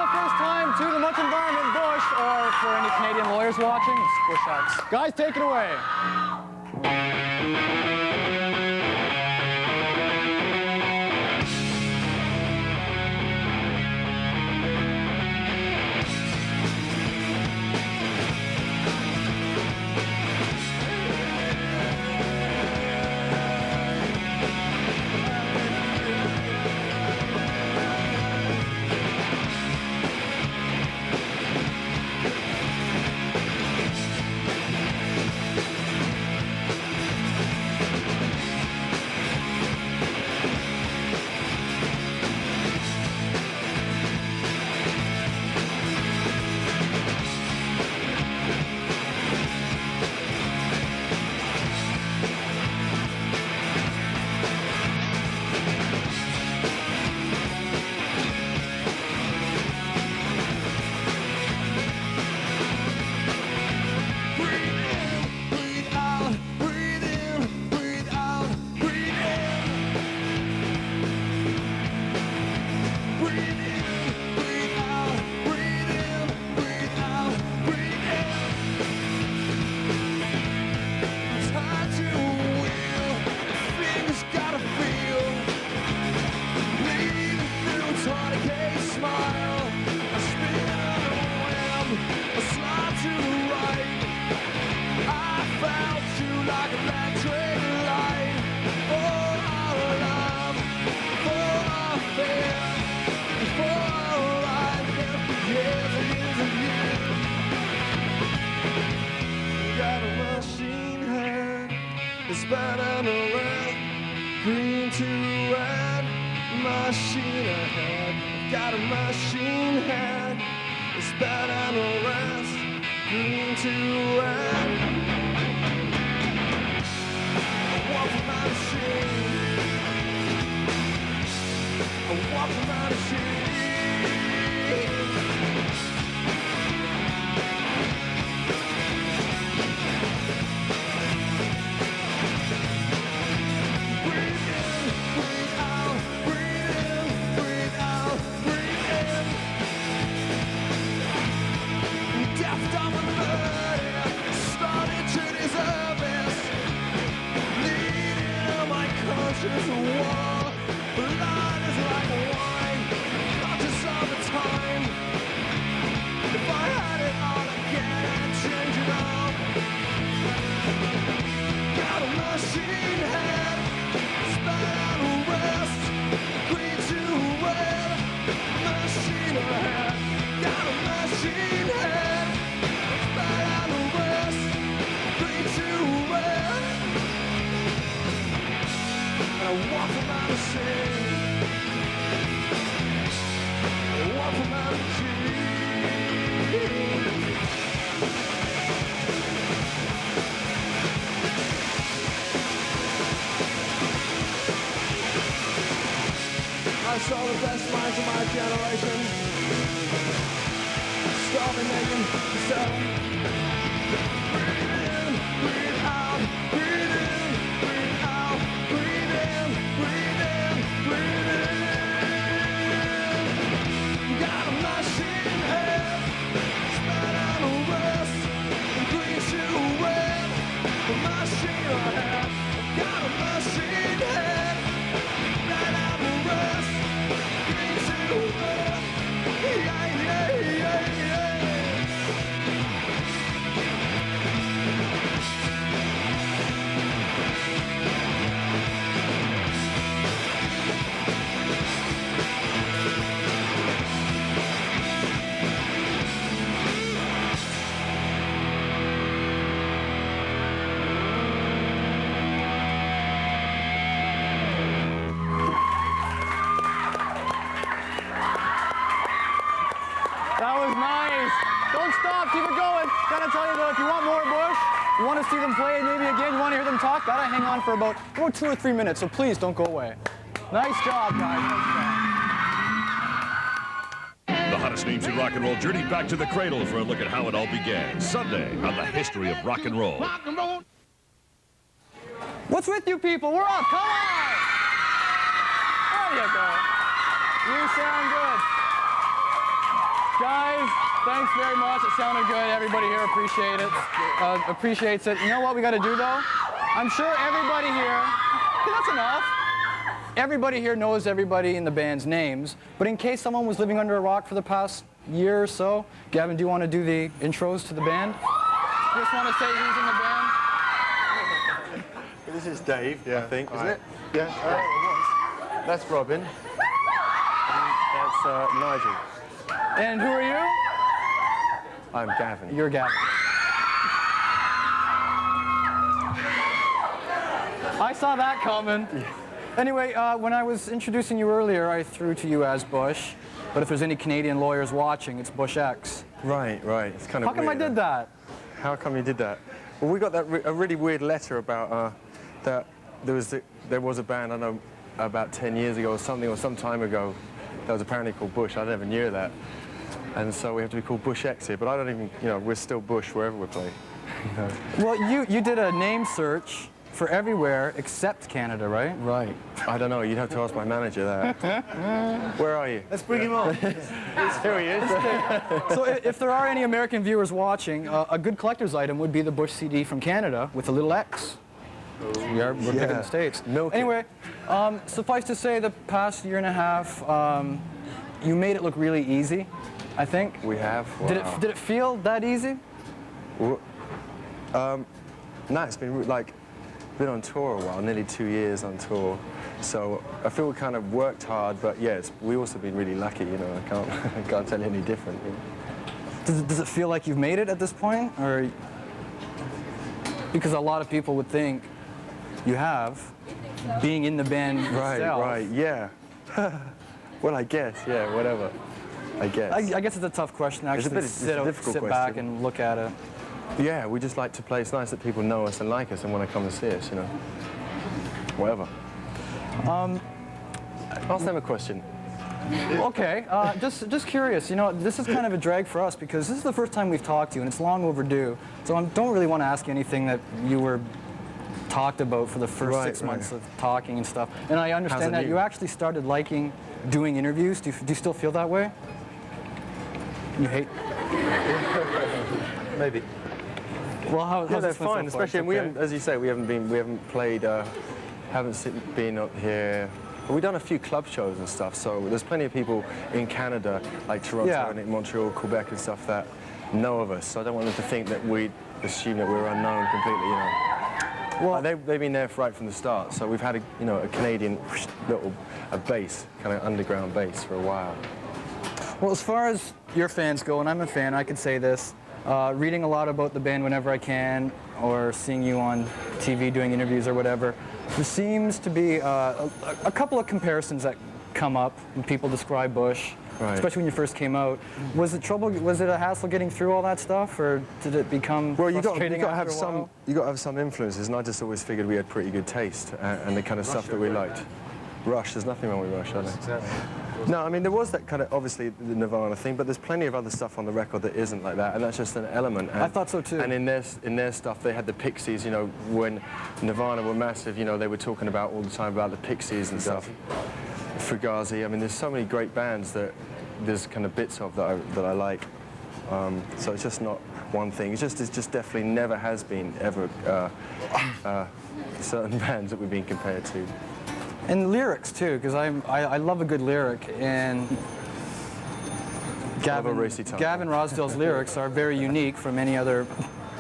the first time to the Much Environment Bush, or for any Canadian lawyers watching, it's Bush Hacks. Guys, take it away. It's better to red, green to red, Machinehead. Got a machine head. It's better to rest, green to red. I walk for my machine. I walk for my machine. There's a war, blood is like wine, not just all the time. If I had it all again, I'd change it all. Got a machine head, spell out a rest, green to red, machine head. Got a machine head, spell out a rest, green to red. I walk from out of sin. I walk from out of I saw the best minds of my generation starving, making, selling. Breathe in, breathe out, breathe in, breathe out, breathe in, breathe in, breathe in. Got a machine head, spat out a rest, green to red, a machine head. Got a machine head, spat out a rest, green to red. Yeah, yeah, yeah, yeah. That was nice. Don't stop, keep it going. Gotta tell you though, if you want more Bush, you want to see them play maybe again, you want to hear them talk, gotta hang on for about 2 or 3 minutes, so please don't go away. Nice job, guys. Nice job. The hottest names in rock and roll journey back to the cradle for a look at how it all began. Sunday on the history of rock and roll. What's with you people? We're up, come on! There you go. You sound good. Guys, thanks very much. It sounded good. Everybody here appreciates it. You know what we got to do though? I'm sure everybody here. Okay, that's enough. Everybody here knows everybody in the band's names, but in case someone was living under a rock for the past year or so, Gavin, do you want to do the intros to the band? Just want to say who's in the band. This is Dave, I think, isn't it? Yeah. That's Robin. And that's Nigel. And who are you? I'm Gavin. You're Gavin. I saw that coming. Anyway, when I was introducing you earlier, I threw to you as Bush. But if there's any Canadian lawyers watching, it's Bush X. Right. It's kind of How come weird. I did that? How come you did that? Well, we got a really weird letter about that there was a band, I know, about 10 years ago or something, or some time ago, that was apparently called Bush. I never knew that. And so we have to be called Bush X here, but I don't even, we're still Bush wherever we play. Well, you did a name search for everywhere except Canada, right? Right. I don't know, you'd have to ask my manager that. Where are you? Let's bring him on. Here he is. So if there are any American viewers watching, a good collector's item would be the Bush CD from Canada with a little X. We're big in the States. Milk it. Anyway, suffice to say, the past year and a half, you made it look really easy, I think. We have. Wow. Did it feel that easy? No, it's been been on tour a while, nearly 2 years on tour. So I feel we kind of worked hard, but yeah, we also been really lucky, I can't tell you any different. Does it feel like you've made it at this point, or because a lot of people would think you have, being in the band yourself. Right, yeah. Well, I guess, yeah, whatever. I guess. I guess it's a tough question, actually, it's a difficult sit back question. and look at it. Yeah, we just like to play. It's nice that people know us and like us and want to come and see us, Whatever. Ask them a question. Okay, just curious, this is kind of a drag for us because this is the first time we've talked to you and it's long overdue. So I don't really want to ask you anything that you were talked about for the first 6 months of talking and stuff. And I understand that you actually started liking doing interviews. Do you still feel that way? You hate? Maybe. Well, how's Yeah, this they're been so fine. far? Especially, and we haven't, as you say, we haven't played, been up here. But we've done a few club shows and stuff. So there's plenty of people in Canada, like Toronto and Montreal, Quebec and stuff, that know of us. So I don't want them to think that we assume that we're unknown completely. Well, they've been there right from the start. So we've had a Canadian a base, kind of underground base for a while. Well, as far as your fans go, and I'm a fan, I could say this. Reading a lot about the band whenever I can, or seeing you on TV doing interviews or whatever, there seems to be a couple of comparisons that come up when people describe Bush, especially when you first came out. Was it a hassle getting through all that stuff, or did it become frustrating after a while? You got to have some influences, and I just always figured we had pretty good taste and the kind of stuff that we liked. Rush, there's nothing wrong with Rush, are there? Exactly. No, I mean, there was that kind of, obviously, the Nirvana thing, but there's plenty of other stuff on the record that isn't like that, and that's just an element. And, I thought so, too. And in their stuff, they had the Pixies, when Nirvana were massive, they were talking about all the time about the Pixies and stuff. Fugazi, I mean, there's so many great bands that there's kind of bits of that I like. So it's just not one thing. It's just definitely never has been, ever, certain bands that we've been compared to. And lyrics too, because I love a good lyric, and Gavin Rosdale's lyrics are very unique from any other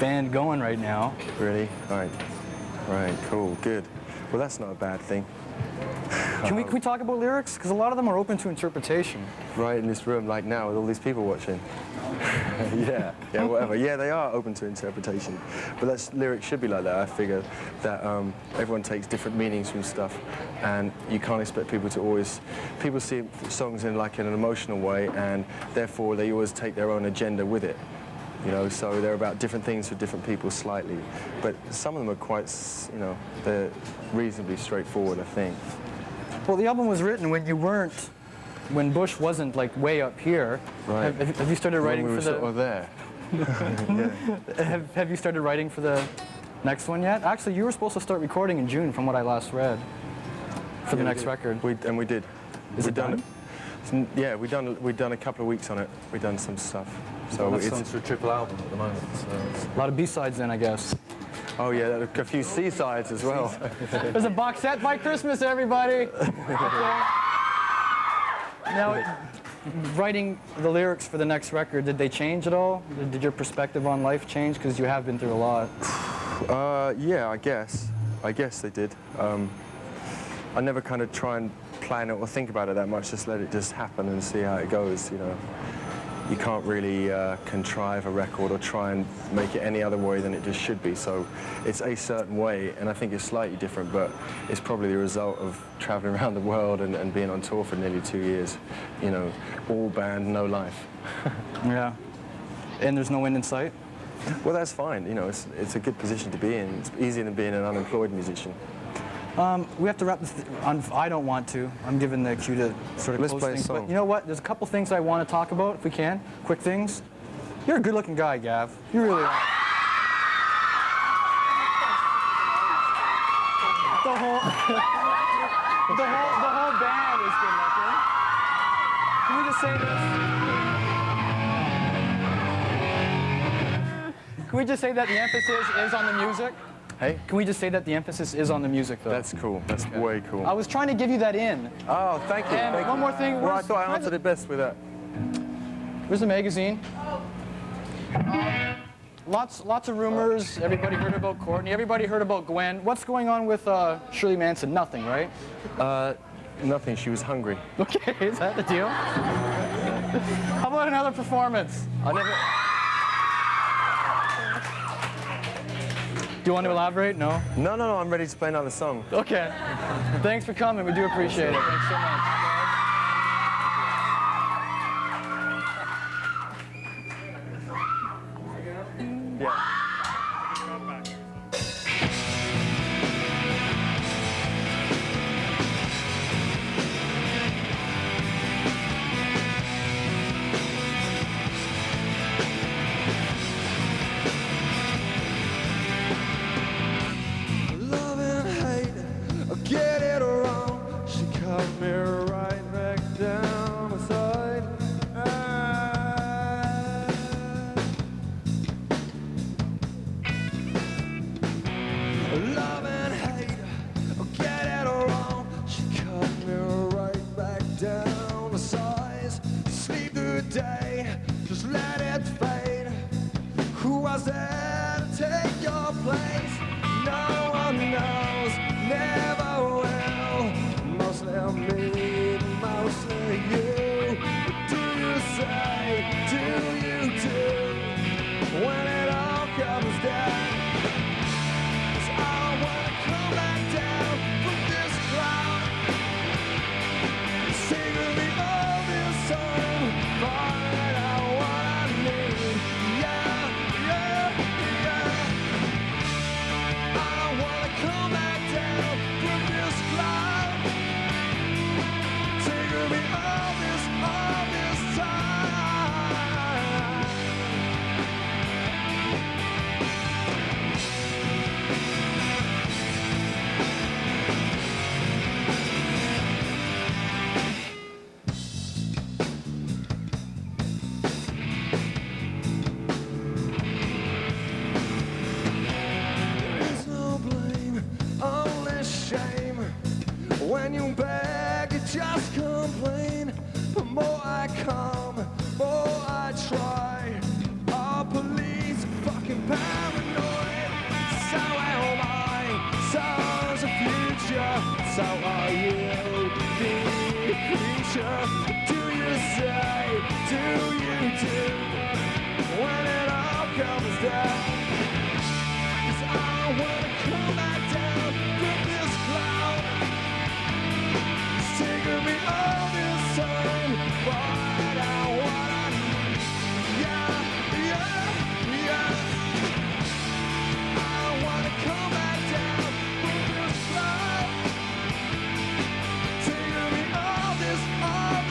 band going right now. Really? Right, cool, good. Well, that's not a bad thing. Can we talk about lyrics? Because a lot of them are open to interpretation. Right in this room, like now, with all these people watching. yeah, whatever. Yeah, they are open to interpretation. But lyrics should be like that. I figure that everyone takes different meanings from stuff, and you can't expect people to always... People see songs in an emotional way, and therefore they always take their own agenda with it. So they're about different things for different people slightly. But some of them are quite, they're reasonably straightforward, I think. Well, the album was written when Bush wasn't way up here. Right. Have you started writing for the... Sort of there. Yeah. Have you started writing for the next one yet? Actually, you were supposed to start recording in June, from what I last read, for the next record. We did. Is it done? yeah, we've done a couple of weeks on it. We've done some stuff. So That it's sounds for a triple album at the moment. So A lot of B-sides then, I guess. oh yeah, a few C-sides as well. There's a box set by Christmas, everybody. Okay. Now, writing the lyrics for the next record, did they change at all? Did your perspective on life change? Because you have been through a lot. Yeah, I guess they did. I never kind of try and plan it or think about it that much. Just let it just happen and see how it goes. You know, you can't really contrive a record or try and make it any other way than it just should be. So it's a certain way, and I think it's slightly different, but it's probably the result of traveling around the world and being on tour for nearly 2 years. You know, all band, no life. Yeah. And there's no end in sight? Well, that's fine. You know, it's a good position to be in. It's easier than being an unemployed musician. We have to wrap this. I don't want to. I'm giving the cue to sort of Let's close play a things. song. But you know what? There's a couple things I want to talk about, if we can. Quick things. You're a good-looking guy, Gav. You really are. The whole band is good-looking. Can we just say this? Can we just say that the emphasis is on the music? Hey? Can we just say that the emphasis is on the music, though? That's cool. That's way cool. I was trying to give you that in. Oh, thank you. And thank one you. more thing. Well, I where's- thought I answered it best with that. Where's the magazine? Lots of rumors. Everybody heard about Courtney. Everybody heard about Gwen. What's going on with Shirley Manson? Nothing, right? Nothing. She was hungry. Okay, is that the deal? How about another performance? I never. Do you want to elaborate? No? No. I'm ready to play another song. Okay. Thanks for coming. We do appreciate it. Thanks so much. Yeah. love and hate, get it wrong. She cut me right back down the side. Love and hate, get it wrong. She cut me right back down the sides. Sleep through the day, just let it fade. Who was there to take your place? No one knows, never will. Mostly me, mostly you. What do you say? Do you do? When it all comes down, 'cause I wanna come back down from this cloud. Sing with me all this time, find out what I need. Yeah. I wanna come back down from this cloud. Take with me all this time. There is no blame, only shame. When you beg, you just complain. The more I come, more I try. Our police are fucking paranoid. So am I. So's the future. So are you, the creature. Do you say? Do you do? When it all comes down. 'Cause I wanna come back down from this cloud. Take with me all this time, find out what I need. Yeah. I wanna come back down from this cloud. Take with me all this time.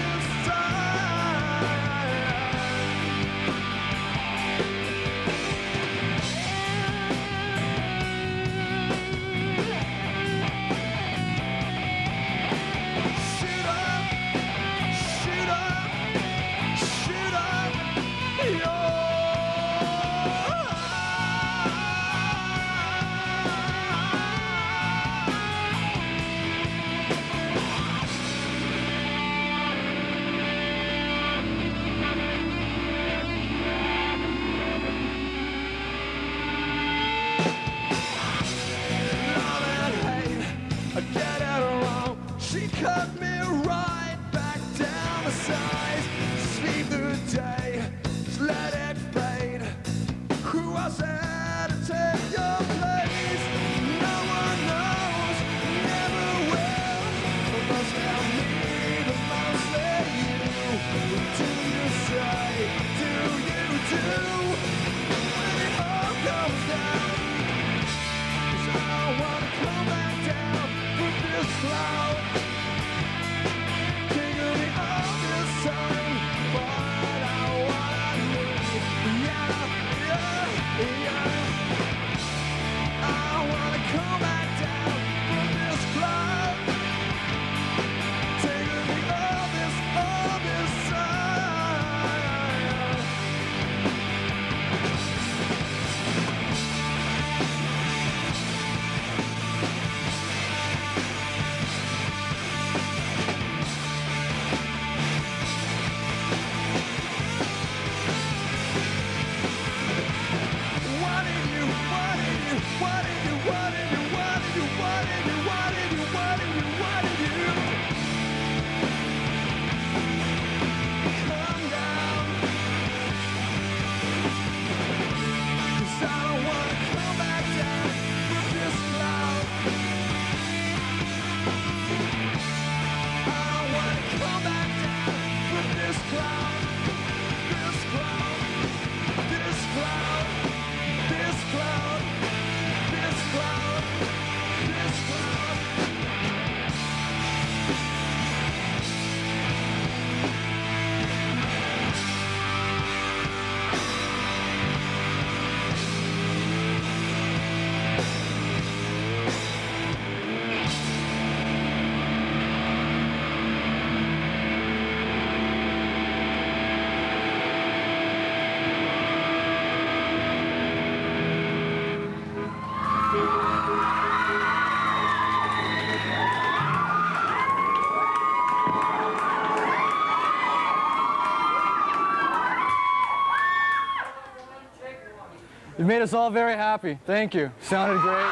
You made us all very happy. Thank you. Sounded great.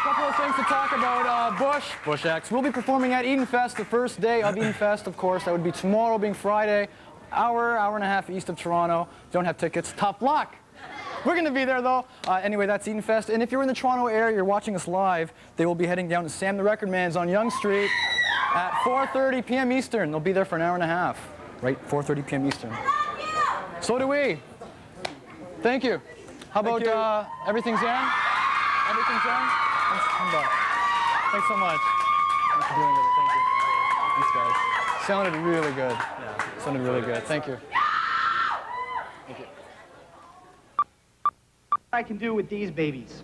Couple of things to talk about. Bush X. We'll be performing at Eden Fest, the first day of Eden Fest, of course. That would be tomorrow, being Friday, hour and a half east of Toronto. Don't have tickets. Tough luck. We're going to be there, though. Anyway, that's Eden Fest. And if you're in the Toronto area, you're watching us live, they will be heading down to Sam the Record Man's on Yonge Street at 4:30 p.m. Eastern. They'll be there for an hour and a half. Right? 4:30 p.m. Eastern. So do we. Thank you. How about everything's in? Everything's in? Thanks so much. Thanks for doing it. Thank you. Thanks, guys. Sounded really good. Yeah, sounded really good. Thank you. I can do with these babies.